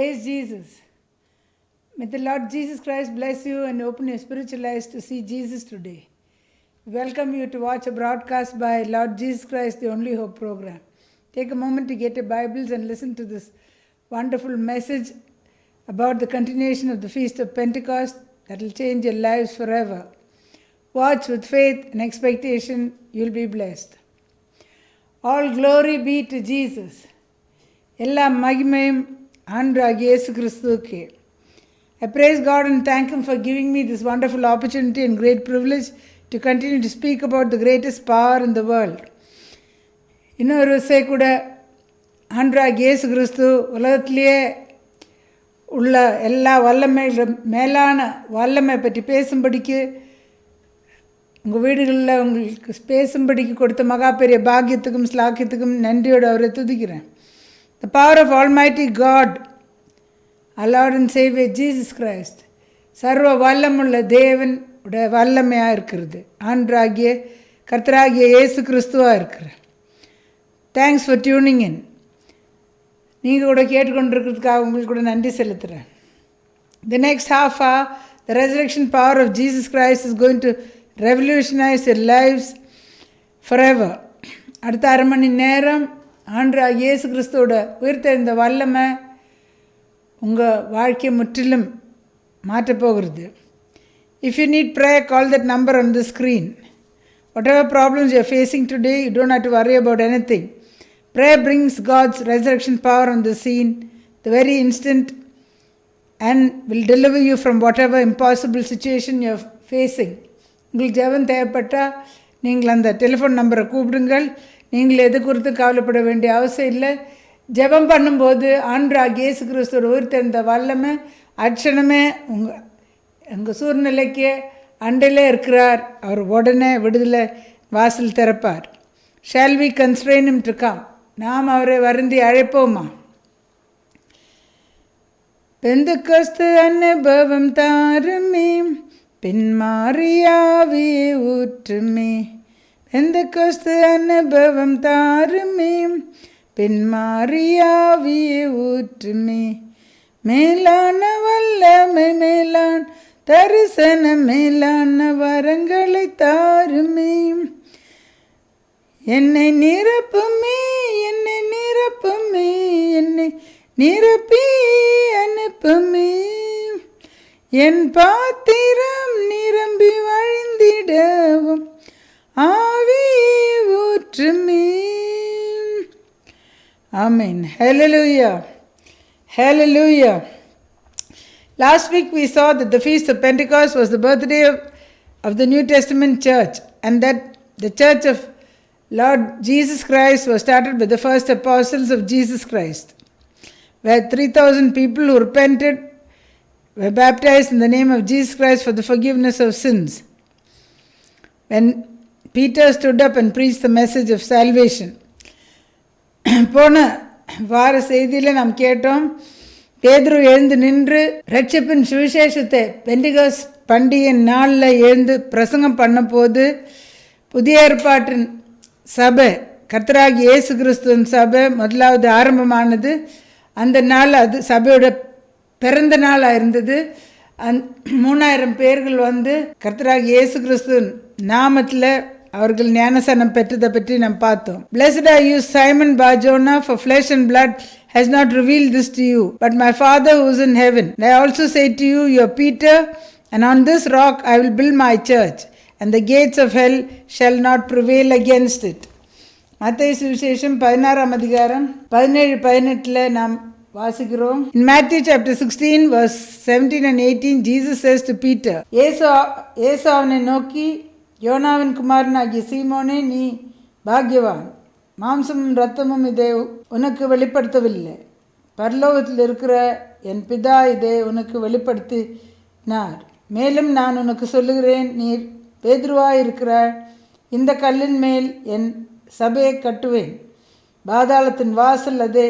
Praise Jesus. May the Lord Jesus Christ bless you and open your spiritual eyes to see Jesus today. We welcome you to watch a broadcast by Lord Jesus Christ, the Only Hope program. Take a moment to get your Bibles and listen to this wonderful message about the continuation of the Feast of Pentecost that will change your lives forever. Watch with faith and expectation, you'll be blessed. All glory be to Jesus. எல்லா மகிமையும் ஆண்டவராகிய இயேசு கிறிஸ்துவுக்கே. I praise God and thank Him for giving me this wonderful opportunity and great privilege to continue to speak about the greatest power in the world. இன்னொரு விஷயம் கூட ஆண்டவராகிய இயேசு கிறிஸ்து உலகத்திலேயே உள்ள எல்லா மேலான வல்லமை பற்றி பேசும்படிக்கு உங்கள் வீடுகளில் உங்களுக்கு பேசும்படிக்கு கொடுத்த மகா பெரிய பாக்கியத்துக்கும் ஸ்லாக்கியத்துக்கும் நன்றியோடு அவரை துதிக்கிறேன். The power of Almighty God, our Lord and Savior Jesus Christ, சர்வ வல்லமுள்ள தேவன் உடைய வல்லமையாக இருக்கிறது. ஆண்டவராகிய கர்த்தராகிய இயேசு கிறிஸ்துவாக இருக்கிற. Thanks for tuning in. நீங்கள் கூட கேட்டுக்கொண்டிருக்கிறதுக்காக உங்களுக்கு கூட நன்றி செலுத்துகிறேன். The next half hour, the resurrection power of Jesus Christ is going to revolutionize your lives forever. அடுத்த அரை மணி நேரம் ஆண்டவராகிய இயேசு கிறிஸ்துவோட உயிர்த்தெழுந்த வல்லமை உங்கள் வாழ்க்கையை முற்றிலும் மாற்றப்போகிறது. If you need prayer, call that number on the screen. Whatever problems you are facing today, you don't have to worry about anything. Prayer brings God's resurrection power on the scene the very instant and will deliver you from whatever impossible situation you are facing. உங்களுக்கு ஜெபம் தேவைப்பட்டால் நீங்கள் அந்த telephone நம்பரை கூப்பிடுங்கள். நீங்கள் எது குறித்து கவலைப்பட வேண்டிய அவசியம் இல்லை. ஜெபம் பண்ணும்போது ஆண்டவராகிய இயேசு கிறிஸ்துவோட உயிர்த்தெழுந்த வல்லமை அட்சணமே உங்கள் சூழ்நிலைக்கு அண்டையிலே இருக்கிறார். அவர் உடனே விடுதலை வாசல் திறப்பார். Shall we constrain him to come? நாம் அவரை வருந்தி அழைப்போமா? பெந்தெக்கோஸ்து அனுபவம் தாருமே, பின்மாரியாவே ஊற்றுமே. பெந்தெக்கோஸ்து அனுபவம் தாருமே, பின்மாரியாவே ஊற்றுமே. மேலான வல்லமை, மேலான தரிசனம், மேலான வரங்களை தாருமே. என்னை நிரப்புமே, என்னை நிரப்புமே, என்னை நிரப்பி அனுப்புமே. என் பாத்திரம் நிரம்பி வழிந்திடவும் ஆவியே ஊற்றுமே. Amen. Hallelujah. Hallelujah. Last week we saw that the Feast of Pentecost was the birthday of the New Testament church, and that the church of Lord Jesus Christ was started by the first apostles of Jesus Christ, where 3,000 people who repented were baptized in the name of Jesus Christ for the forgiveness of sins. When Peter stood up and preached the message of salvation. போன வார செய்தியில் நாம் கேட்டோம், பேதுரு எழுந்து நின்று ரட்சிப்பின் சுவிசேஷத்தை பெண்டிகாஸ் பண்டிகை நாளில் எழுந்து பிரசங்கம் பண்ண போது புதிய ஏற்பாட்டின் சபை, கர்த்தராகிய இயேசு கிறிஸ்துவின் சபை முதலாவது ஆரம்பமானது. அந்த நாள் அது சபையோட பிறந்த நாளாக இருந்தது. 3000 பேர்கள் வந்து கர்த்தராகிய இயேசு கிறிஸ்துவின் நாமத்தில் அவர்கள் ஞானசனம் பெற்றதை பற்றி நாம் பார்த்தோம். Blessed are you, Simon Bar-Jonah, for flesh and blood has not revealed this to you, but my Father who is in heaven. And I also say to you, you are Peter, and on this rock I will build my church, and the gates of hell shall not prevail against it. மத்தேயு சுவிசேஷம் 16 அதிகாரம் 17-18 நாம் வாசிக்கிறோம். In Matthew chapter 16 verse 17 and 18, Jesus says to Peter, இயேசு அவனை நோக்கி, யோனாவின் குமாரனாகிய சீமோனே, நீ பாக்கியவான், மாம்சமும் இரத்தமும் இதை உனக்கு வெளிப்படுத்தவில்லை, பரலோகத்தில் இருக்கிற என் பிதா இதை உனக்கு வெளிப்படுத்தினார். மேலும் நான் உனக்கு சொல்லுகிறேன், நீ பேதுருவாய் இருக்கிறாய், இந்த கல்லின் மேல் என் சபையை கட்டுவேன், பாதாளத்தின் வாசல் அதை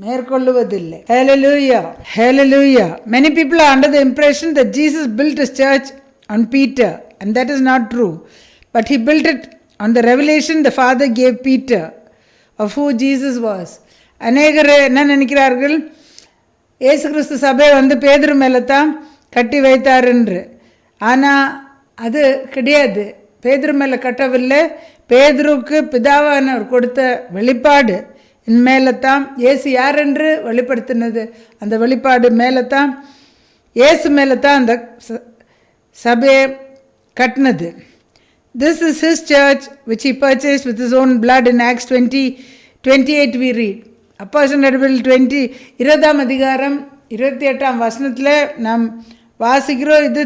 மேற்கொள்ளுவதில்லை. Hallelujah. Hallelujah. Many people are under the impression that Jesus built his church on Peter, and that is not true. But he built it on the revelation the Father gave Peter of who Jesus was. அநேகர் என்ன நினைக்கிறார்கள், இயேசு கிறிஸ்து சபை பேதுரு மேலே தான் கட்டி வைத்தார் என்று. ஆனால் அது கிடையாது, பேதுரு மேலே கட்டவில்லை. பேதுருக்கு பிதாவானவர் கொடுத்த வெளிப்பாடு மேலே தான் இயேசு யார் என்று வெளிப்படுத்தினது. அந்த வெளிப்பாடு மேலே தான், இயேசு மேலே தான் அந்த சபையை கட்டினது. This is his church which he purchased with his own blood in Acts 20:28 we read. அப்போஸ்தலர் நடபடிகள் 20 அதிகாரம் 28 நாம் வாசிக்கிறோம், இது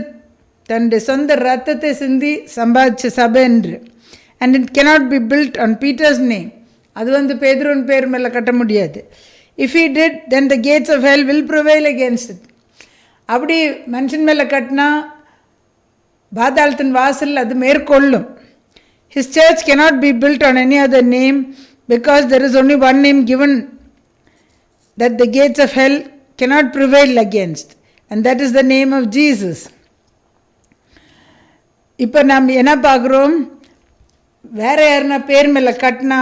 தன்னுடைய சொந்த ரத்தத்தை சிந்தி சம்பாதிச்ச சபை என்று. And it cannot be built on Peter's name. அது பேதுருவின் பேர் மேலே கட்ட முடியாது. If he did, then the gates of hell will prevail against it. அப்படி மனுஷன் மேலே கட்டினா பாதாளத்தின் வாசல் அது மேற்கொள்ளும். His church cannot be built on any other name because there is only one name given that the gates of hell cannot prevail against, and that is the name of Jesus. இப்போ நாம் என்ன பார்க்குறோம், வேறு யாருன்னா பேர் மேலே கட்டினா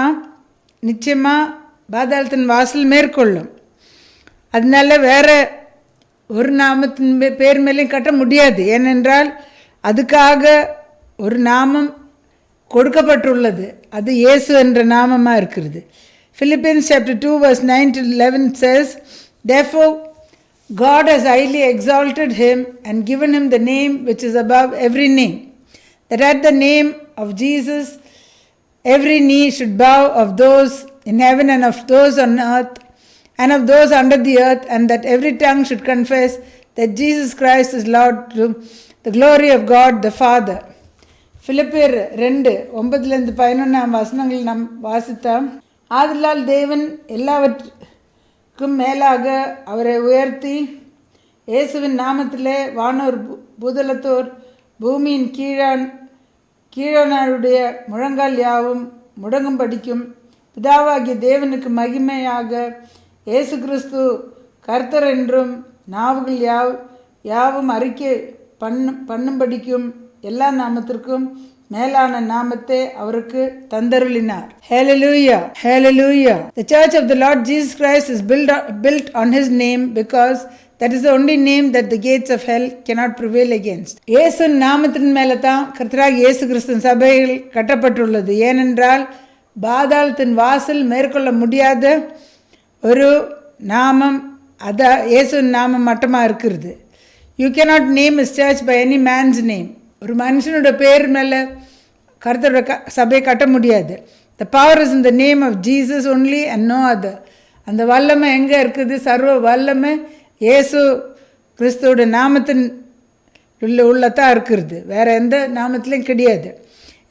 நிச்சயமாக பாதாளத்தின் வாசல் மேற்கொள்ளும். அதனால வேறு ஒரு நாமத்தின் பேர் மேலேயும் கட்ட முடியாது. ஏனென்றால் அதுக்காக ஒரு நாமம் கொடுக்கப்பட்டுள்ளது, அது இயேசு என்ற நாமமாக இருக்கிறது. Philippians chapter 2 verse 9-11 says, Therefore God has highly exalted him and given him the name which is above every name, that at the name of Jesus every knee should bow, of those in heaven and of those on earth and of those under the earth, and that every tongue should confess that Jesus Christ is Lord, to the glory of God the Father. பிலிப்பியர் 2:9-11 நாம் வாசித்தோம். ஆதலால் தேவன் எல்லாவற்றுக்கும் மேலாக அவரை உயர்த்தி இயேசுவின் நாமத்திலே வானோர் பூதலத்தோர் பூமியின் கீழானுடைய முழங்கால் யாவும் முடங்கும்படிக்கும் பிதாவாகிய தேவனுக்கு மகிமையாக இயேசு கிறிஸ்து கர்த்தர் என்றும் நாவுகள் யாவும் அறிக்கை பண்ணும்படிக்கும் எல்லா நாமத்திற்கும் மேலான நாமத்தை அவருக்கு தந்தருளினார். Hallelujah, hallelujah. The church of the Lord Jesus Christ is built on his name because that is the only name that the gates of hell cannot prevail against. இயேசு நாமத்தின் மேலே தான் கர்த்தராகிய இயேசு கிறிஸ்துவின் சபையில் கட்டப்பட்டுள்ளது. ஏனென்றால் பாதாளத்தின் வாசல் மேற்கொள்ள முடியாத ஒரு நாமம் அதான் இயேசுவின் நாமம் மட்டமாக இருக்கிறது. You cannot name his church by any man's name. ஒரு மனுஷனோட பேர் மேலே கர்த்தரோட சபையை கட்ட முடியாது. The power is in the name of Jesus only and no other. அந்த வல்லமை எங்கே இருக்குது? சர்வ வல்லமை இயேசு கிறிஸ்துவோட நாமத்தின் உள்ளதான் இருக்கிறது, வேறு எந்த நாமத்திலையும் கிடையாது.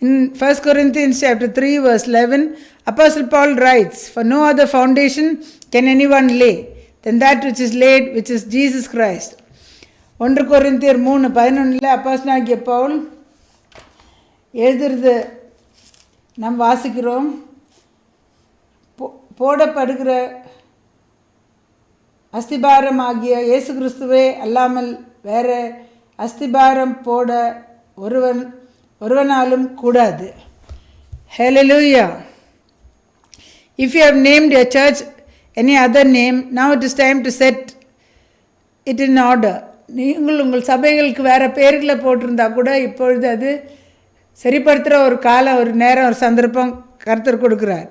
In 1 Corinthians chapter 3 verse 11, Apostle Paul writes, For no other foundation can anyone lay than that which is laid, which is Jesus Christ. 1 Corinthians 3:11 அப்போஸ்தலனாகிய பவுல் எழுதுறது நாம் வாசிக்கிறோம். போடப்படுகிற அஸ்திபாரம் ஆகிய இயேசு கிறிஸ்துவே அல்லாமல் வேற அஸ்திபாரம் போட ஒருவனாலும் கூடாது. Hallelujah. If you have named your church any other name, now it is time to set it in order. நீங்கள் உங்கள் சபைகளுக்கு வேறு பேர்களை போட்டிருந்தா கூட இப்பொழுது அது சரிப்படுத்துகிற ஒரு காலம், ஒரு நேரம், ஒரு சந்தர்ப்பம் கர்த்தர் கொடுக்குறார்.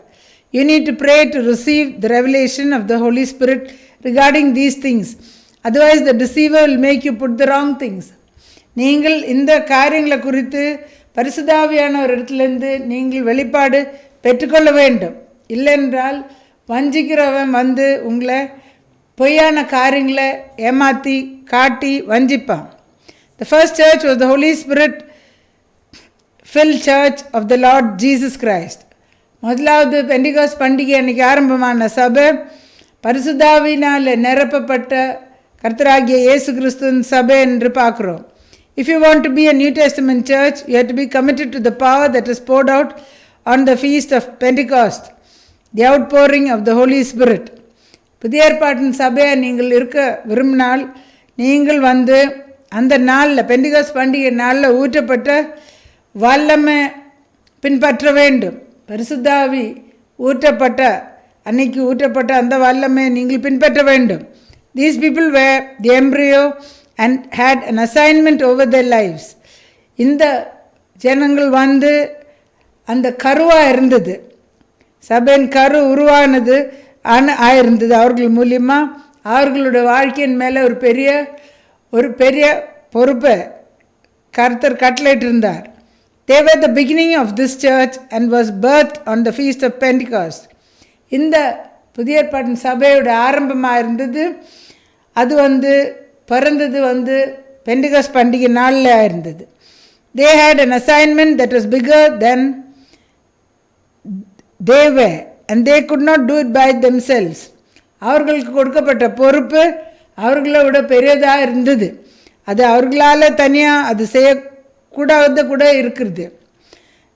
You need to pray to receive the revelation of the Holy Spirit regarding these things. Otherwise the deceiver will make you put the wrong things. நீங்கள் இந்த காரியங்களை குறித்து பரிசுத்தாவியான ஒரு இடத்துலேருந்து நீங்கள் வெளிப்பாடு பெற்றுக்கொள்ள வேண்டும். இல்லைன்றால் வஞ்சிக்கிறவன் உங்களை பொய்யான காரியங்களை ஏமாற்றி காட்டி வஞ்சிப்பான். The first church was the Holy Spirit filled church of the Lord Jesus Christ. முதலாவது பெண்டிகாஸ்ட் பண்டிகை அன்னைக்கு ஆரம்பமான சபை பரிசுத்தாவினால் நிரப்பப்பட்ட கர்த்தராகிய இயேசு கிறிஸ்துவின் சபை என்று பார்க்குறோம். If you want to be a New Testament church, you have to be committed to the power that is poured out on the feast of Pentecost, the outpouring of the Holy Spirit. புதிய ஏற்பாட்டின் சபையை நீங்கள் இருக்க விரும்பினால் நீங்கள் அந்த நாளில் Pentecost பண்டிகை நாளில் ஊற்றப்பட்ட வல்லமை பின்பற்ற வேண்டும். பரிசுத்தாவி ஊற்றப்பட்ட அன்னைக்கு ஊற்றப்பட்ட அந்த வல்லமை நீங்கள் பின்பற்ற வேண்டும். These people were the embryo and had an assignment over their lives. இந்த ஜனங்கள் வந்து அந்த கருவாக இருந்தது, சபையின் கரு உருவானது ஆயிருந்தது அவர்கள் மூலியமாக. அவர்களுடைய வாழ்க்கையின் மேலே ஒரு பெரிய பொறுப்பை கர்த்தர் கட்டளையிட்டு இருந்தார். They were the beginning of this church and was birthed on the feast of Pentecost. இந்த புதிய ஏற்பாட்டின் சபையோட ஆரம்பமாக இருந்தது. அது வந்து பிறந்தது வந்து பெண்டிகாஸ்ட் பண்டிகை நாளில் இருந்தது. They had an assignment that was bigger than they were and they could not do it by themselves. அவர்களுக்கு கொடுக்கப்பட்ட பொறுப்பு அவர்களை விட பெரியதாக இருந்தது. அது அவர்களால் தனியாக அது செய்யக்கூடாத கூட இருக்கிறது.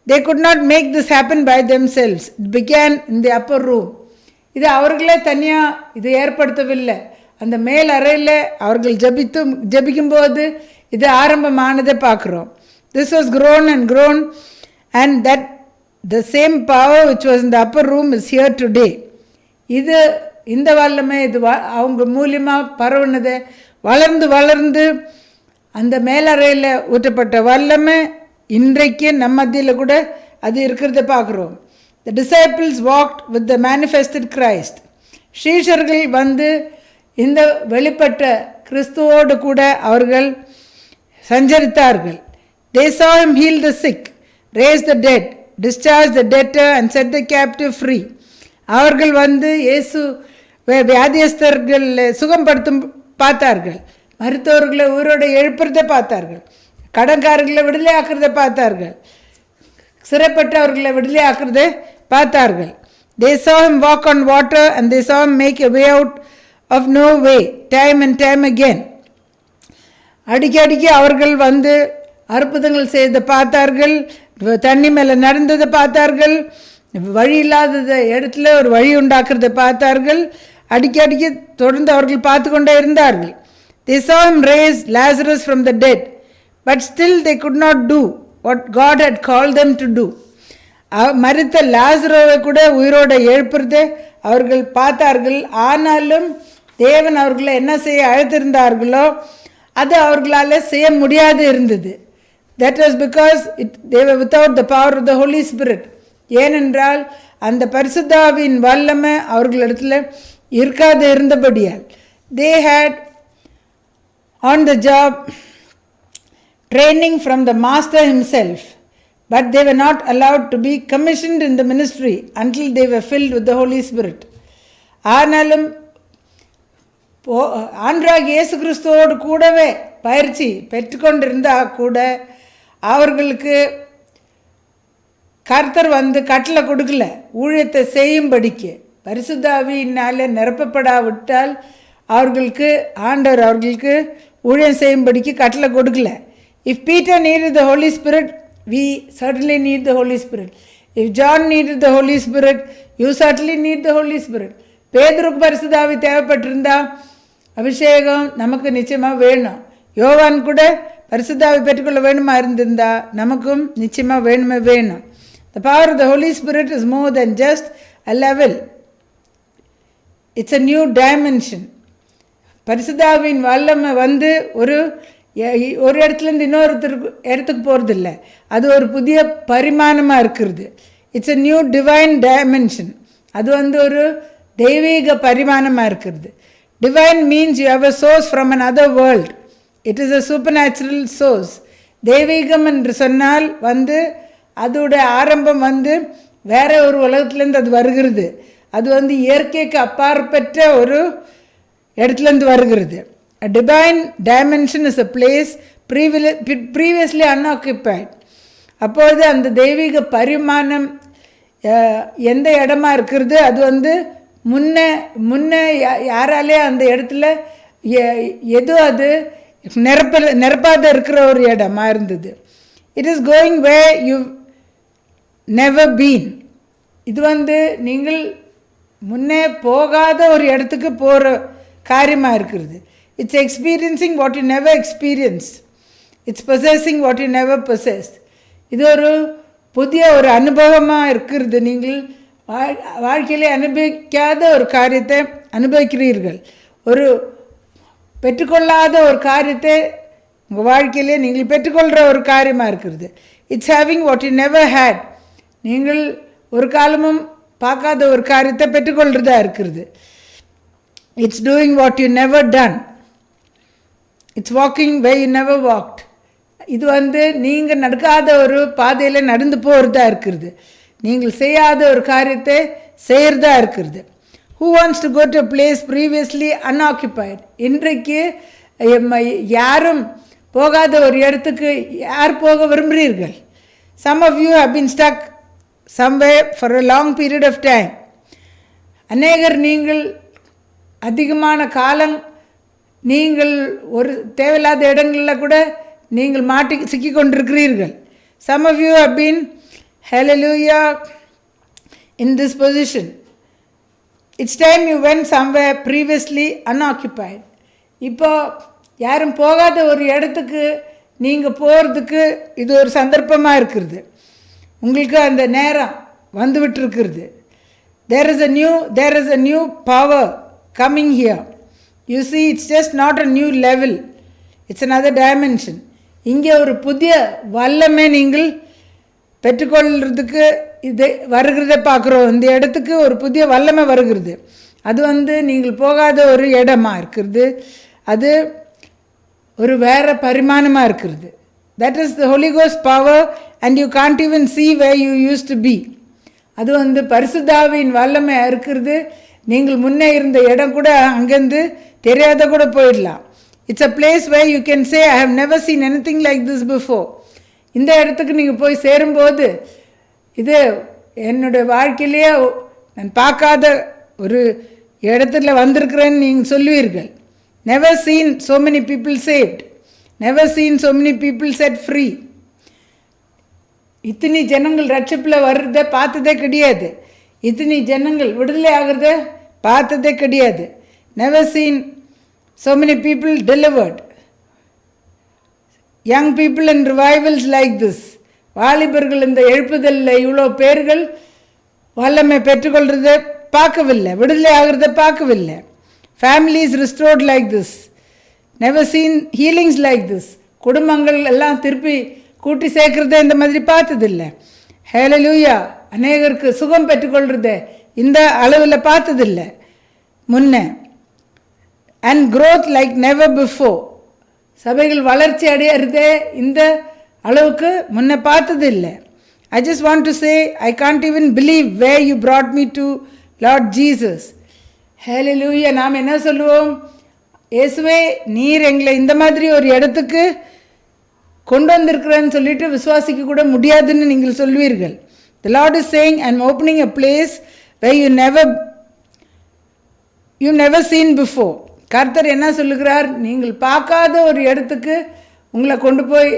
They could not make this happen by themselves. It began in the upper room. இது அவர்களே தனியாக இது ஏற்படுத்தவில்லை. அந்த மேல் அறையில் அவர்கள் ஜபிக்கும்போது இது ஆரம்பமானதை பார்க்குறோம். This was grown and grown and that the same power which was in the upper room is here today. இது இந்த வல்லமை இது அவங்க மூலியமாக பரவுனதை வளர்ந்து அந்த மேலறையில் ஊற்றப்பட்ட வல்லமை இன்றைக்கு நம்ம மத்தியில் கூட அது இருக்கிறத பார்க்குறோம். The disciples walked with the manifested Christ. சீஷர்கள் வந்து இந்த வெளிப்பட்ட கிறிஸ்துவோடு கூட அவர்கள் சஞ்சரித்தார்கள். They saw him heal the sick, raise the dead, discharge the debtor and set the captive free. அவர்கள் வந்து இயேசு வியாதியஸ்தர்கள் சுகப்படுத்தும் பார்த்தார்கள், மருத்துவர்களை உயிரோடு எழுப்புறதை பார்த்தார்கள், கடன்காரர்களை விடுதலை ஆக்குறதை பார்த்தார்கள், சிறைப்பட்டவர்களை விடுதலை ஆக்குறதை பார்த்தார்கள். They saw him walk on water and they saw him make a way out of no way time and time again. அடிக்கடிக்கு அவர்கள் வந்து அற்புதங்கள் செய்த பார்த்தார்கள், தண்ணி மேலே நடந்ததை பார்த்தார்கள், வழி இல்லாத இடத்துல ஒரு வழி உண்டாக்குறதை பார்த்தார்கள். அடிக்கடிக்கு தொடர்ந்து அவர்கள் பார்த்து கொண்டே இருந்தார்கள். They saw him raise Lazarus from the dead, but still they could not do what God had called them to do. மரித்த லாசரோவை கூட உயிரோடு எழுப்புறதை அவர்கள் பார்த்தார்கள். ஆனாலும் தேவன் அவர்களை என்ன செய்ய அழைத்திருந்தார்களோ அது அவர்களால் செய்ய முடியாது இருந்தது. That was because they were without the power of the Holy Spirit. ஏனென்றால் அந்த பரிசுத்தாவின் வல்லமை அவர்களிடத்தில் இருக்காது இருந்தபடியால். They had on the job training from the master himself, but they were not allowed to be commissioned in the ministry until they were filled with the Holy Spirit. ஆனாலும் ஆண்டவராகிய இயேசு கிறிஸ்துவோடு கூடவே பயிற்சி பெற்றுக்கொண்டிருந்தால் கூட அவர்களுக்கு கர்த்தர் வந்து கட்டளை கொடுக்கல ஊழியத்தை செய்யும்படிக்கு. பரிசுத்தாவியினாலே நிரப்பப்படாவிட்டால் அவர்களுக்கு ஆண்டவர் அவர்களுக்கு ஊழியம் செய்யும்படிக்கு கட்டளை கொடுக்கல. If Peter needed the Holy Spirit, we certainly need the Holy Spirit. If John needed the Holy Spirit, you certainly need the Holy Spirit. பேதுருக்கு பரிசுத்தாவி தேவைப்பட்டிருந்தா அபிஷேகம் நமக்கு நிச்சயமாக வேணும். யோவான் கூட பரிசுத்தாவி பெற்றுக்கொள்ள வேணுமா இருந்திருந்தா நமக்கும் நிச்சயமாக வேணும். The power of the Holy Spirit is more than just a level. It's a new dimension. பரிசுத்தாவின் வல்லமை வந்து ஒரு இடத்துலேருந்து இன்னொரு இடத்துக்கு போகிறதில்ல, அது ஒரு புதிய பரிமாணமாக இருக்கிறது. It's a new divine dimension. அது வந்து ஒரு தெய்வீக பரிமாணமாக இருக்கிறது. Divine means you have a source from another world. It is a supernatural source. தெய்வீகம் என்று சொன்னால் வந்து அதோடைய ஆரம்பம் வந்து வேற ஒரு உலகத்துலேருந்து அது வருகிறது. அது வந்து இயற்கைக்கு அப்பாற்பட்ட ஒரு இடத்துலேருந்து வருகிறது. A divine dimension is a place previously unoccupied. அப்போது அந்த தெய்வீக பரிமாணம் எந்த இடமா இருக்கிறது, அது வந்து முன்னே யாராலே அந்த இடத்துல அது நிரப்பாத இருக்கிற ஒரு இடமா இருந்தது. It is going way you never been. இது வந்து நீங்கள் முன்னே போகாத ஒரு இடத்துக்கு போகிற காரியமாக இருக்கிறது. It's experiencing what you never experienced. It's possessing what you never possessed. இது ஒரு புதிய ஒரு அனுபவமாக இருக்கிறது. நீங்கள் வாழ்க்கையிலே அனுபவிக்காத ஒரு காரியத்தை அனுபவிக்கிறீர்கள். பெற்றுக்கொள்ளாத ஒரு காரியத்தை உங்கள் வாழ்க்கையிலே நீங்கள் பெற்றுக்கொள்கிற ஒரு காரியமாக இருக்கிறது. It's having what you never had. நீங்கள் ஒரு காலமும் பார்க்காத ஒரு காரியத்தை பெற்றுக்கொள்கிறதா இருக்கிறது. It's doing what you never done. It's walking way you never walked. இது நீங்கள் நடக்காத ஒரு பாதையில் நடந்து போகிறதா இருக்கிறது. நீங்கள் செய்யாத ஒரு காரியத்தை செய்கிறதா இருக்கிறது. Who wants to go to a place previously unoccupied? இன்றைக்கு யாரும் போகாத ஒரு இடத்துக்கு யார் போக விரும்புகிறீர்கள்? Some of you have been stuck somewhere for a long period of time. அநேகர் நீங்கள் அதிகமான காலம் நீங்கள் ஒரு தேவையில்லாத இடங்களில் கூட நீங்கள் மாட்டி சிக்கி கொண்டிருக்கிறீர்கள். Some of you have been, hallelujah, in this position. It's time you went somewhere previously unoccupied. இப்போ யாரும் போகாத ஒரு இடத்துக்கு நீங்கள் போகிறதுக்கு இது ஒரு சந்தர்ப்பமாக இருக்கிறது. உங்களுக்கு அந்த நேரம் வந்துவிட்டுருக்கிறது. There is a new power coming here. You see, it's just not a new level. It's another dimension. இங்கே ஒரு புதிய வல்லமை நீங்கள் பெற்றுக்கொள்கிறதுக்கு இது வருகிறத பார்க்குறோம். இந்த இடத்துக்கு ஒரு புதிய வல்லமை வருகிறது. அது நீங்கள் போகாத ஒரு இடமா இருக்கிறது. அது ஒரு வேறு பரிமாணமாக இருக்கிறது. That is the Holy Ghost power and you can't even see where you used to be. அது பரிசுத்தாவின் வல்லமையாக இருக்கிறது. நீங்கள் முன்னே இருந்த இடம் கூட அங்கேருந்து தெரியாத கூட போயிடலாம். It's a place where you can say, I have never seen anything like this before. இந்த இடத்துக்கு நீங்கள் போய் சேரும்போது இது என்னுடைய வாழ்க்கையிலேயே நான் பார்க்காத ஒரு இடத்துல வந்திருக்கிறேன்னு நீங்கள் சொல்லுவீர்கள். Never seen so many people saved. Never seen so many people set free. இத்தனை ஜனங்கள் ரட்சிப்பில் வர்றதை பார்த்ததே கிடையாது. இத்தனை ஜனங்கள் விடுதலை ஆகிறத பார்த்ததே கிடையாது. Never seen so many people delivered. Young people in revivals like this. வாலிபர்கள் இந்த எழுப்புதலில் இவ்வளோ பேர்கள் வல்லமை பெற்றுக்கொள்கிறத பார்க்கவில்லை, விடுதலை ஆகிறத பார்க்கவில்லை. Families restored like this. Never seen healings like this. குடும்பங்கள் எல்லாம் திருப்பி கூட்டி சேர்க்கிறத இந்த மாதிரி பார்த்ததில்லை. ஹல்லேலூயா. அநேகருக்கு சுகம் பெற்றுக்கொள்கிறத இந்த அளவில் பார்த்ததில்லை முன்னே. And growth like never before. சபைகள் வளர்ச்சி அடையிறதே இந்த அளவுக்கு முன்னே பார்த்ததில்லை. I just want to say, I can't even believe where you brought me to, Lord Jesus. Hallelujah. நாம் என்ன சொல்லுவோம்? இயேசுவே, நீர் எங்களை இந்த மாதிரி ஒரு இடத்துக்கு கொண்டு வந்திருக்கிறேன்னு சொல்லிட்டு விசுவாசிக்க கூட முடியாதுன்னு நீங்கள் சொல்வீர்கள். The Lord is saying, I'm opening a place where you never seen before. கர்த்தர் என்ன சொல்லுகிறார்? நீங்கள் பார்க்காத ஒரு இடத்துக்கு உங்களை கொண்டு போய்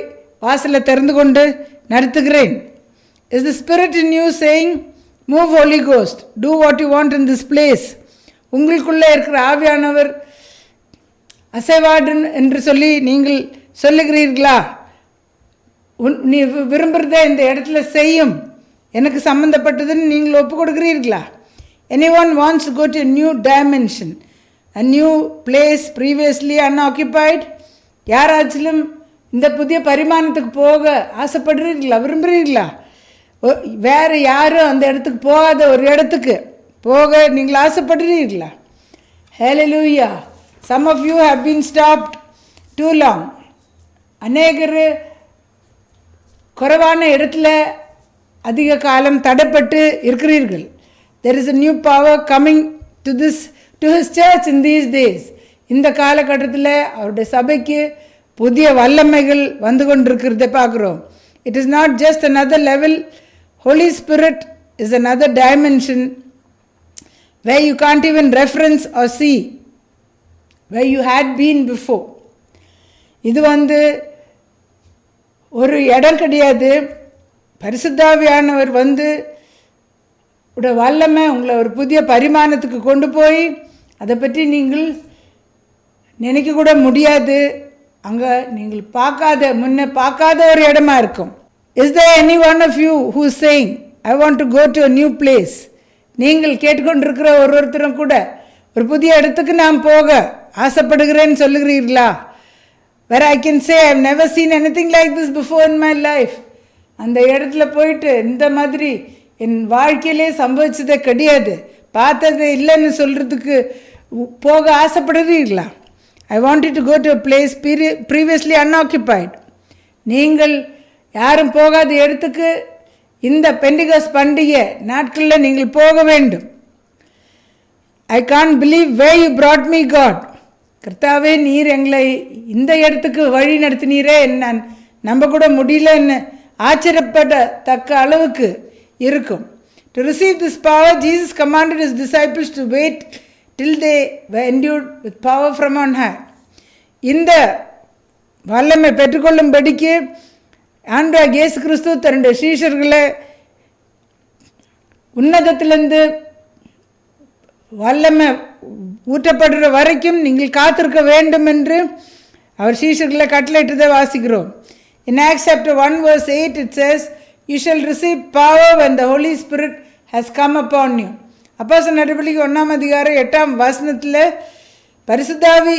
வாசலை திறந்து கொண்டு நடத்துகிறேன். Is the Spirit in you saying, move Holy Ghost, do what you want in this place? உங்களுக்குள்ளே இருக்கிற ஆவியானவர் அசைவாடு என்று சொல்லி நீங்கள் சொல்லுகிறீர்களா? நீ விரும்புகிறத இந்த இடத்துல செய்யும், எனக்கு சம்மந்தப்பட்டதுன்னு நீங்கள் ஒப்பு கொடுக்குறீர்களா? Anyone wants to go to a new dimension, a new place previously unoccupied? யாராச்சிலும் இந்த புதிய பரிமாணத்துக்கு போக ஆசைப்படுறீர்களா, விரும்புகிறீர்களா? வேறு யாரும் அந்த இடத்துக்கு போகாத ஒரு இடத்துக்கு போக நீங்கள் ஆசைப்படுறீர்களா? ஹல்லேலூயா. Some of you have been stopped too long. அநேகர் குறைவான இடத்துல அதிக காலம் தடைப்பட்டு இருக்கிறீர்கள். There is a new power coming to his church in these days. இந்த காலகட்டத்தில் அவருடைய சபைக்கு புதிய வல்லமைகள் வந்து கொண்டிருக்கிறத பார்க்குறோம். It is not just another level. Holy Spirit is another dimension where you can't even reference or see where you had been before. இது ஒரு இடம் கிடையாது. பரிசுத்தாவியானவர் உடைய வல்லமை உங்களை ஒரு புதிய பரிமாணத்துக்கு கொண்டு போய் அதை பற்றி நீங்கள் நினைக்க கூட முடியாது. அங்கே நீங்கள் முன்னே பார்க்காத ஒரு இடமா இருக்கும். Is there any one of you who is saying, I want to go to a new place? நீங்கள் கேட்டுக்கொண்டிருக்கிற ஒருத்தரும் கூட ஒரு புதிய இடத்துக்கு நாம் போக ஆசைப்படுகிறேன்னு சொல்லுகிறீர்களா? where I can say I have never seen anything like this before in my life. அந்த இடத்துல போயிட்டு இந்த மாதிரி என் வாழ்க்கையிலே சம்பவிச்சதே கிடையாது, பார்த்தது இல்லைன்னு சொல்கிறதுக்கு போக ஆசைப்படுகிறீர்களா? I wanted to go to a place previously unoccupied. நீங்கள் யாரும் போகாத இடத்துக்கு இந்த பெண்டிகாஸ்ட் பண்டிகை நாட்களில் நீங்கள் போக வேண்டும். I can't believe where you brought me, God. கர்த்தாவே, நீர் எங்களை இந்த இடத்துக்கு வழி நடத்தினீரே, நான் நம்ப கூட முடியலன்னு ஆச்சரியப்படத்தக்க அளவுக்கு இருக்கும். To receive this power, Jesus commanded his disciples to wait till they were endued with power from on high. இந்த வல்லமை பெற்றுக்கொள்ளும்படிக்கு ஆண்டவராகிய இயேசு கிறிஸ்து தன்னுடைய சீஷர்களை உன்னதத்திலிருந்து வல்லமை ஊற்றப்படுற வரைக்கும் நீங்கள் காத்திருக்க வேண்டும் என்று அவர் சீஷர்களை கட்டளையிட்டதை வாசிக்கிறோம். In Acts chapter 1 verse 8 it says, you shall receive power when the Holy Spirit has come upon you. அப்போஸ்தலர் நடவடிக்கை 1ஆம் அதிகாரம் 8ஆம் வசனத்தில் பரிசுத்தாவி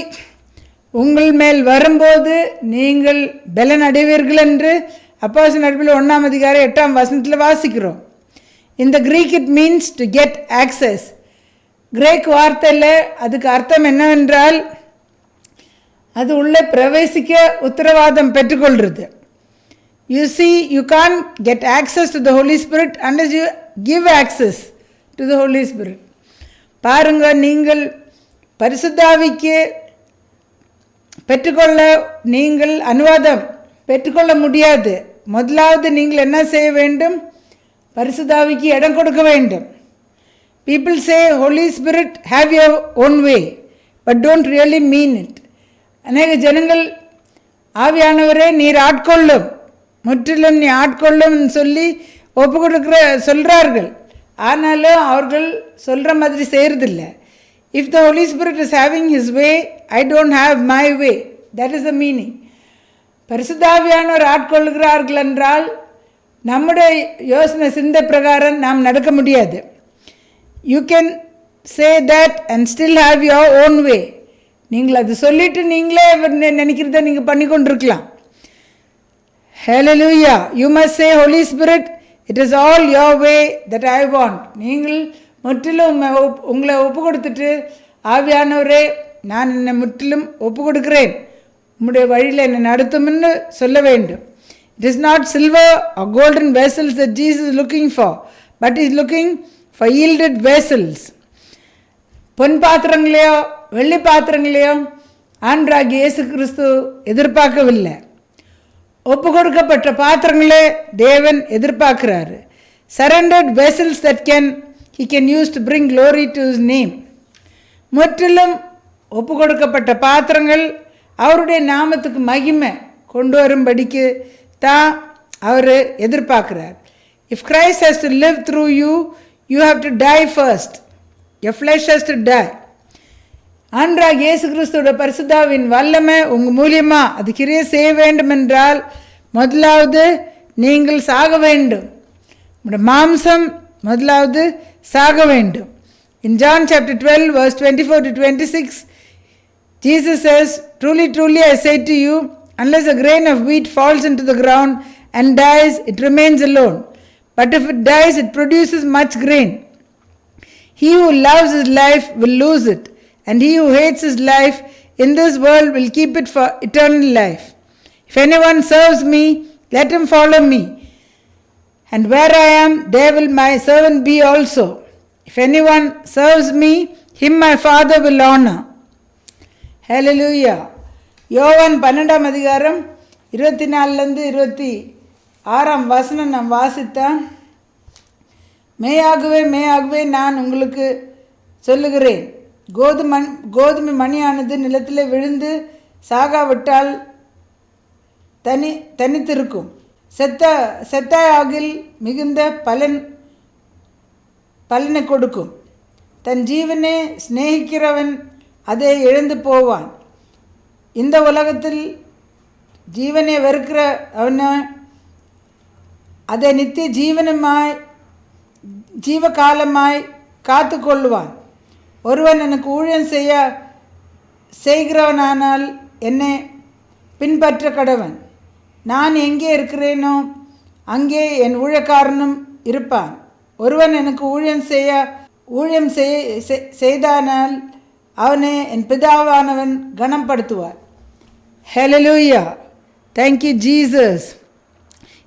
உங்கள் மேல் வரும்போது நீங்கள் பலன் அடைவீர்கள் என்று அப்போஸ்தலர் நடவடிக்கை 1ஆம் அதிகாரம் 8ஆம் வசனத்தில் வாசிக்கிறோம். In the Greek it means to get access. Greek வார்த்தையில் அதுக்கு அர்த்தம் என்னவென்றால் அது உள்ளே பிரவேசிக்க உத்தரவாதம் பெற்றுக்கொள்கிறது. You see, you can't get access to the Holy Spirit unless you give access to the Holy Spirit. பாருங்க, நீங்கள் பரிசுத்தாவிக்கு பெற்றுக்கொள்ள நீங்கள் அனுவாதம் பெற்றுக்கொள்ள முடியாது. முதலாவது நீங்கள் என்ன செய்ய வேண்டும்? பரிசுத்தாவிக்கு இடம் கொடுக்க வேண்டும். People say, Holy Spirit, have your own way, but don't really mean it. அநேக ஜனங்கள் ஆவியானவரே நீர் ஆட்கொள்ளும், முற்றிலும் நீ ஆட்கொள்ளும் சொல்லி ஒப்பு கொடுக்குற சொல்கிறார்கள். ஆனாலும் அவர்கள் சொல்கிற மாதிரி செய்கிறதில்லை. If the Holy Spirit is having his way, I don't have my way. That is the meaning. பரிசுத்தாவியானவர் ஆட்கொள்கிறார்கள் என்றால் நம்முடைய யோசனை சிந்தை பிரகாரம் நாம் நடக்க முடியாது. You can say that and still have your own way. நீங்கள் அது சொல்லிட்டு நீங்களே நினைக்கிறத நீங்கள் பண்ணி கொண்டிருக்கலாம். Hallelujah. You must say, Holy Spirit, it is all your way that I want. நீங்கள் முற்றிலும் உங்களை ஒப்பு கொடுத்துட்டு, ஆவியானவரே நான் என்னை முற்றிலும் ஒப்பு கொடுக்கிறேன், உம்முடைய வழியில் என்னை நடத்தும்னு சொல்ல வேண்டும். It is not silver or golden vessels that Jesus is looking for, but he is looking for yielded vessels. பொன் பாத்திரங்களையோ வெள்ளி பாத்திரங்களையோ ஆண்டவராகிய இயேசு கிறிஸ்து எதிர்பார்க்கவில்லை. ஒப்பு கொடுக்கப்பட்ட பாத்திரங்களே தேவன் எதிர்பார்க்கிறாரு. Surrendered vessels that he can use to bring glory to his name. முற்றிலும் ஒப்பு கொடுக்கப்பட்ட பாத்திரங்கள் அவருடைய நாமத்துக்கு மகிமை கொண்டு வரும்படிக்கு தான் அவர் எதிர்பார்க்கிறார். If Christ has to live through you, you have to die first. Your flesh has to die. ஆண்டவராகிய இயேசு கிறிஸ்துவோட பரிசுத்தாவின் வல்லமை உங்கள் மூலியமாக அது கிரியை செய்ய வேண்டும் என்றால் முதலாவது நீங்கள் சாக வேண்டும். உங்களுடைய மாம்சம் முதலாவது சாக வேண்டும். In John chapter 12 verse 24 to 26, Jesus says, truly, truly I say to you, unless a grain of wheat falls into the ground and dies, it remains alone. But if it dies, it produces much grain. He who loves his life will lose it, and he who hates his life in this world will keep it for eternal life. If anyone serves me, let him follow me. And where I am, there will my servant be also. If anyone serves me, him my Father will honor. Hallelujah. யோவான் 12ஆம் அதிகாரம் 24லேருந்து 26ஆம் வசனம் நாம் வாசித்தான். மேயாகவே நான் உங்களுக்கு சொல்லுகிறேன், கோதுமை மணியானது நிலத்தில் விழுந்து சாகாவிட்டால் தனித்திருக்கும், செத்தாயாகில் மிகுந்த பலனை கொடுக்கும். தன் ஜீவனை சிநேகிக்கிறவன் அதை இழந்து போவான். இந்த உலகத்தில் ஜீவனை வெறுக்கிற அவனை அதை நித்திய ஜீவகாலமாய் காத்து கொள்ளுவான். ஒருவன் எனக்கு ஊழியம் செய்கிறவனானால் என்னை பின்பற்ற கடவன். நான் எங்கே இருக்கிறேனோ அங்கே என் ஊழியக்காரனும் இருப்பான். ஒருவன் எனக்கு ஊழியம் செய்தானால் அவனை என் பிதாவானவன் கனப்படுத்துவார். Hallelujah. Thank you, Jesus.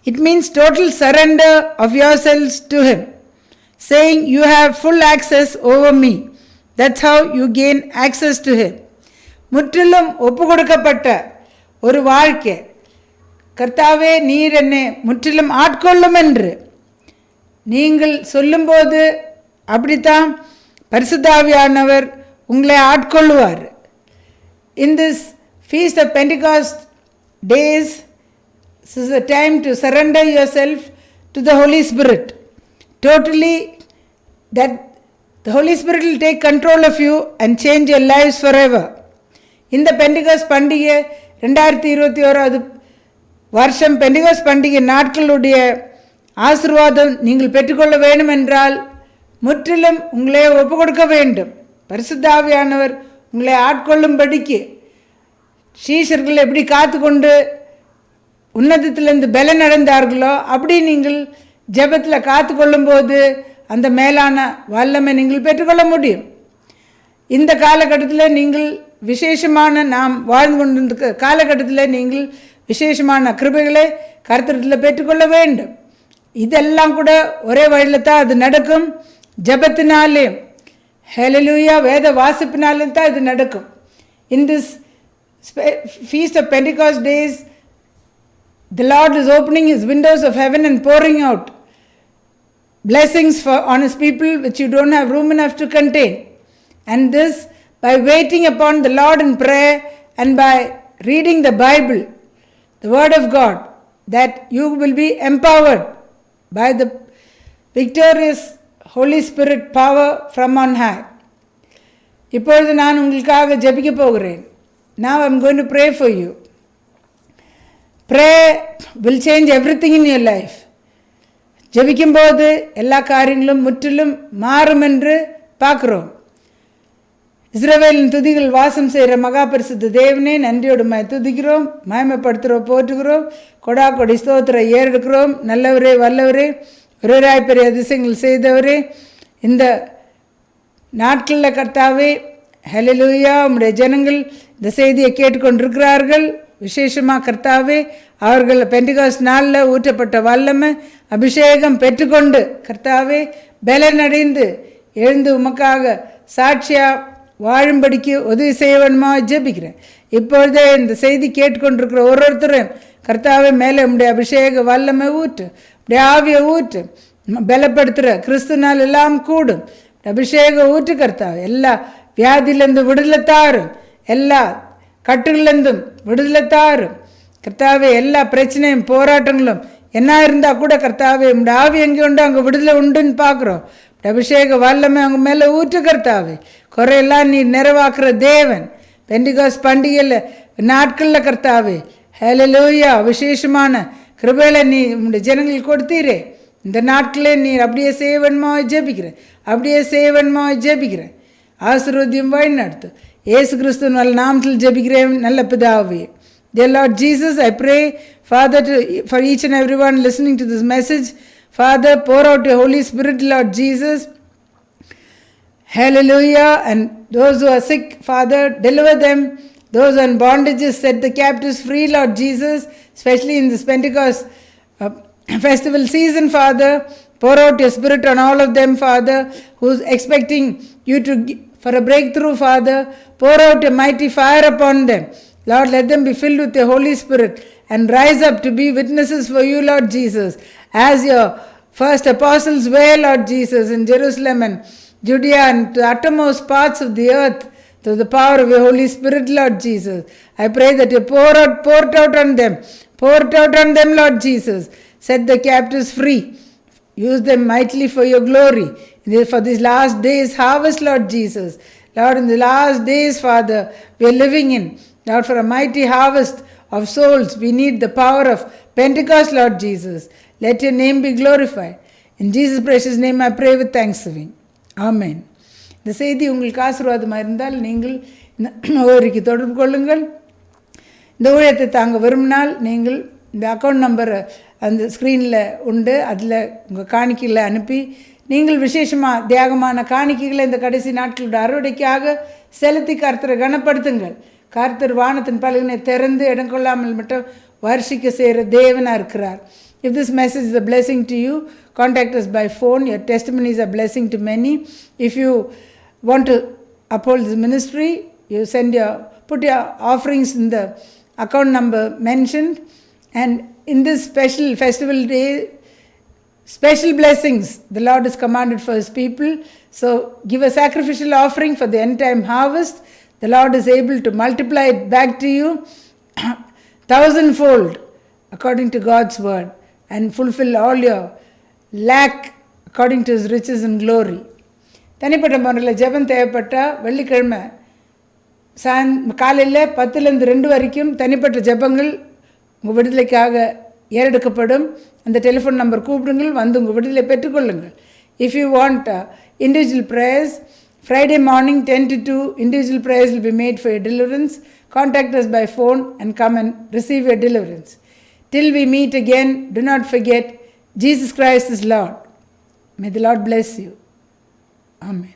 It means total surrender of yourselves to Him, saying you have full access over me. That's how you gain access to Him. முற்றிலும் ஒப்பு கொடுக்கப்பட்ட ஒரு வாழ்க்கை. கர்த்தாவே நீர் என்னை முற்றிலும் ஆட்கொள்ளும் என்று நீங்கள் சொல்லும்போது அப்படித்தான் பரிசுத்த ஆவியானவர் உங்களை ஆட்கொள்ளுவார். In this Feast of Pentecost days, this is a time to surrender yourself to the Holy Spirit. Totally, that the Holy Spirit will take control of you and change your lives forever. இந்த Pentecost பண்டிகை 2021 வருஷம் Pentecost பண்டிகை நாட்களுடைய ஆசீர்வாதம் நீங்கள் பெற்றுக்கொள்ள வேண்டும் என்றால் முற்றிலும் உங்களே ஒப்பு கொடுக்க வேண்டும். பரிசுத்த ஆவியானவர் உங்களை ஆட்கொள்ளும்படிக்கு சீஷர்கள் எப்படி காத்து கொண்டு உன்னதத்திலிருந்து பலன் அடைந்தார்களோ அப்படி நீங்கள் ஜெபத்தில் காத்து கொள்ளும்போது அந்த மேலான வல்லமை நீங்கள் பெற்றுக்கொள்ள முடியும். இந்த காலகட்டத்தில் நீங்கள் விசேஷமான நாம் வாழ்ந்து கொண்டிருந்த காலகட்டத்தில் நீங்கள் விசேஷமான கிருபைகளை கர்த்தரிடத்தில் பெற்றுக்கொள்ள வேண்டும். இதெல்லாம் கூட ஒரே வழியில் தான் அது நடக்கும். ஜெபத்தினாலே ஹல்லேலூயா வேத வாசிப்பினாலும் தான் இது நடக்கும். In this Feast of Pentecost days, the Lord is opening His windows of heaven and pouring out blessings on His people which you don't have room enough to contain. And this by waiting upon the Lord in prayer and by reading the Bible, the Word of God, that you will be empowered by the victorious Holy Spirit power from on high. இப்பொழுது நான் உங்களுக்காக ஜெபிக்க போகிறேன். Now I am going to pray for you. Prayer will change everything in your life. ஜெபிக்கும்போது எல்லா காரியங்களும் முற்றிலும் மாறும் என்று பார்க்குறோம். இஸ்ரவேலின் துதிகள் வாசம் செய்கிற மகா பரிசுத்த தேவனே, நன்றியோடு துதிக்கிறோம், மகிமைப்படுத்துகிறோம், போற்றுகிறோம், கொடா கொடி ஸ்தோத்திர ஏறெடுக்கிறோம். நல்லவரே, வல்லவரே, ஒருவராய் பெரிய அதிசயங்கள் செய்தவரே, இந்த நாட்களில் கர்த்தாவே ஹல்லேலூயா உம்முடைய ஜனங்கள் இந்த செய்தியை கேட்டுக்கொண்டிருக்கிறார்கள். விசேஷமாக கர்த்தாவே அவர்கள் பெண்டிகாஸ்ட் நாளில் ஊற்றப்பட்ட வல்லமை அபிஷேகம் பெற்றுக்கொண்டு கர்த்தாவே பலனடைந்து எழுந்து உமக்காக சாட்சியாக வாழும்படிக்கு உதவி செய்ய வேணுமா ஜெபிக்கிறேன். இப்பொழுதே இந்த செய்தி கேட்டுக்கொண்டிருக்கிற ஒருத்தரும் கர்த்தாவே மேலே உம்முடைய அபிஷேக வல்லமை ஊற்று, உடைய ஆவியை ஊற்று, பலப்படுத்துகிற கிறிஸ்துனால் எல்லாம் கூடும் அபிஷேக ஊற்று கர்த்தாவே. எல்லா வியாதியிலேருந்து விடுதலை தாரும், எல்லா கட்டுகளிலேருந்தும் விடுதலை தாரும் கர்த்தாவே. எல்லா பிரச்சனையும் போராட்டங்களும் என்ன இருந்தால் கூட கர்த்தாவே உம்முடைய ஆவி எங்கே உண்டு அங்கே விடுதலை உண்டுன்னு பார்க்குறோம். அபிஷேக வல்லமை அவங்க மேலே ஊற்று கர்த்தாவே. குறையெல்லாம் நீ நிறைவாக்குற தேவன். பெண்டிகாஸ்ட் பண்டிகையில் நாட்களில் கர்த்தாவே ஹல்லேலூயா விசேஷமான கிருபையில நீ உம்முடைய ஜனங்களுக்கு கொடுத்தீரே. இந்த நாட்களே நீர் அப்படியே செய்வன்மா ஜெபிக்கிறேன், அப்படியே செய்வன்மா ஜெபிக்கிறேன். ஆசீர்வதியும் வழி நடத்து. இயேசு கிறிஸ்துவின் நல்ல நாமத்தில் ஜெபிக்கிறேன் நல்ல பிதாவே. Dear Lord Jesus, I pray, Father, for each and everyone listening to this message, Father, pour out your Holy Spirit, Lord Jesus. Hallelujah. And those who are sick, Father, deliver them. Those on bondages, set the captives free, Lord Jesus, especially in this Pentecost festival season, Father. Pour out your Spirit on all of them, Father, who's expecting you for a breakthrough, Father. Pour out your mighty fire upon them. Lord, let them be filled with your Holy Spirit and rise up to be witnesses for you, Lord Jesus, as your first apostles were, Lord Jesus, in Jerusalem and Judea and to the uttermost parts of the earth, through the power of your Holy Spirit, Lord Jesus. I pray that you pour it out on them, Lord Jesus. Set the captives free. Use them mightily for your glory. For these last days harvest, Lord Jesus. Lord, in the last days, Father, we are living in. Lord, for a mighty harvest of souls, we need the power of Pentecost, Lord Jesus. Let your name be glorified. In Jesus' precious name I pray with thanksgiving. Amen. இந்த செய்தி உங்களுக்கு ஆசீர்வாதமாக இருந்தால் நீங்கள் முகவரிக்கு தொடர்பு கொள்ளுங்கள். இந்த ஊழியத்தை தாங்க விரும்பினால் நீங்கள் இந்த அக்கௌண்ட் நம்பர் அந்த ஸ்க்ரீனில் உண்டு, அதில் உங்கள் காணிக்கைகளை அனுப்பி நீங்கள் விசேஷமாக தியாகமான காணிக்கைகளை இந்த கடைசி நாட்களோட அறுவடைக்காக செலுத்தி கர்த்தரை கனப்படுத்துங்கள். கர்த்தர் வானத்தின் பலகனை திறந்து இடம் கொள்ளாமல் மட்டும் வருஷிக்க செய்கிற தேவனாக இருக்கிறார். If this message is a blessing to you, contact us by phone. Your testimony is a blessing to many. If you want to uphold this ministry, you put your offerings in the account number mentioned. And in this special festival day, special blessings the Lord has commanded for His people. So give a sacrificial offering for the end time harvest. The Lord is able to multiply it back to you 1,000-fold according to God's word, and fulfill all your lack according to His riches and glory. தனிப்பட்ட முறையில் ஜெபம் தேவைப்பட்டால் வெள்ளிக்கிழமை காலையில் 10லேருந்து 2 வரைக்கும் தனிப்பட்ட ஜெபங்கள் உங்கள் விடுதலைக்காக ஏறெடுக்கப்படும். அந்த டெலிஃபோன் நம்பர் கூப்பிடுங்கள், வந்து உங்கள் விடுதலை பெற்றுக்கொள்ளுங்கள். If you want individual prayers, Friday morning 10 to 2, individual prayers will be made for your deliverance. Contact us by phone and come and receive your deliverance. Till we meet again, do not forget, Jesus Christ is Lord. May the Lord bless you. Amen.